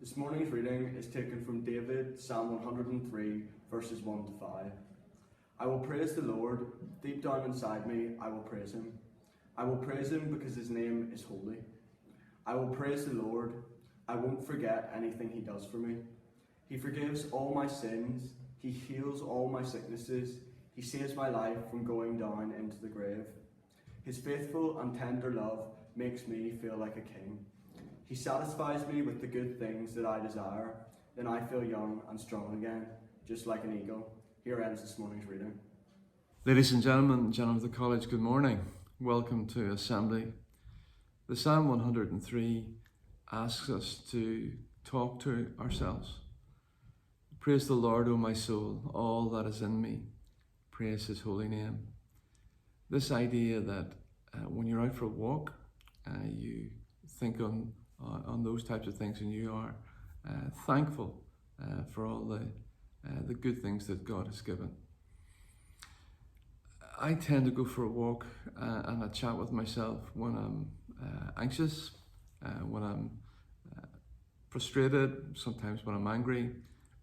This morning's reading is taken from David, Psalm 103, verses 1 to 5. I will praise the Lord. Deep down inside me, I will praise him. I will praise him because his name is holy. I will praise the Lord. I won't forget anything he does for me. He forgives all my sins. He heals all my sicknesses. He saves my life from going down into the grave. His faithful and tender love makes me feel like a king. He satisfies me with the good things that I desire. Then I feel young and strong again, just like an eagle. Here ends this morning's reading. Ladies and gentlemen of the college, good morning. Welcome to Assembly. The Psalm 103 asks us to talk to ourselves. Praise the Lord, O my soul, all that is in me. Praise his holy name. This idea that when you're out for a walk, you think on those types of things, and you are thankful for all the good things that God has given. I tend to go for a walk and a chat with myself when I'm anxious, when I'm frustrated, sometimes when I'm angry,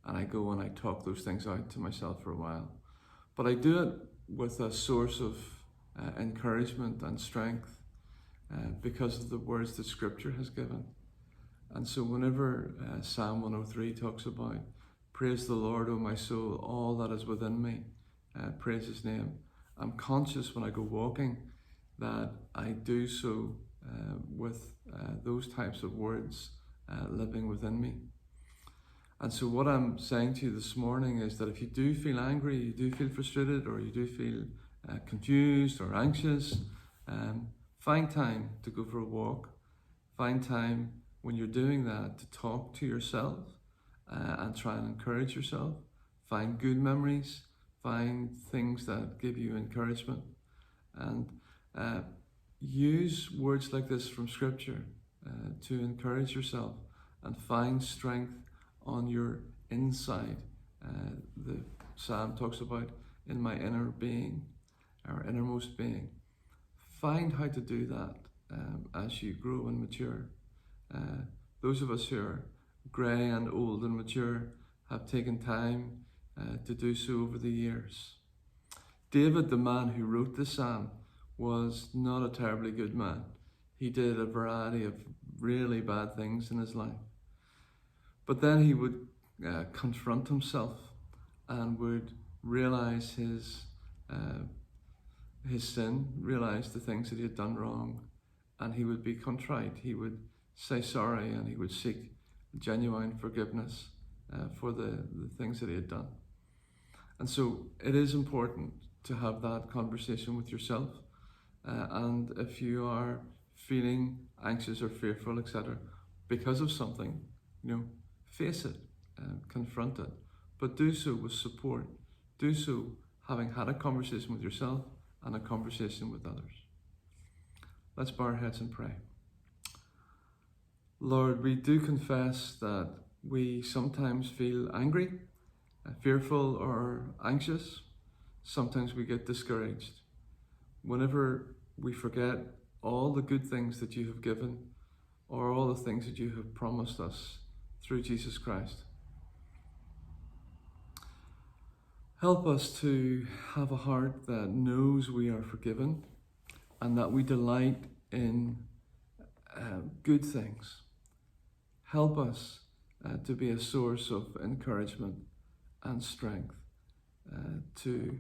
and I go and I talk those things out to myself for a while. But I do it with a source of encouragement and strength because of the words that Scripture has given. And so whenever Psalm 103 talks about praise the Lord, O my soul, all that is within me, praise his name, I'm conscious when I go walking that I do so with those types of words living within me. And so what I'm saying to you this morning is that if you do feel angry, you do feel frustrated, or you do feel confused or anxious, find time to go for a walk. Find time when you're doing that to talk to yourself and try and encourage yourself. Find good memories. Find things that give you encouragement. And use words like this from Scripture to encourage yourself and find strength on your inside. The Psalm talks about in my inner being, our innermost being. Find how to do that as you grow and mature. Those of us who are grey and old and mature have taken time to do so over the years. David, the man who wrote the psalm, was not a terribly good man. He did a variety of really bad things in his life. But then he would confront himself and would realize his sin, realize the things that he had done wrong, and he would be contrite. He would say sorry, and he would seek genuine forgiveness for the things that he had done. And so it is important to have that conversation with yourself. And if you are feeling anxious or fearful, etc., because of something, face it, confront it, but do so with support. Do so having had a conversation with yourself and a conversation with others. Let's bow our heads and pray. Lord, we do confess that we sometimes feel angry, fearful, or anxious. Sometimes we get discouraged. Whenever we forget all the good things that you have given, or all the things that you have promised us through Jesus Christ. Help us to have a heart that knows we are forgiven and that we delight in good things. Help us to be a source of encouragement and strength to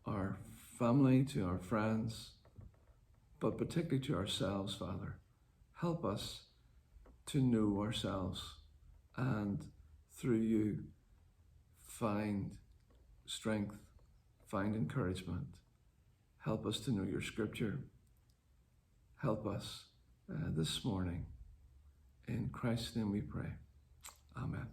our family, to our friends, but particularly to ourselves, Father. Help us to know ourselves and through you find strength, find encouragement. Help us to know your Scripture. Help us this morning. In Christ's name we pray. Amen.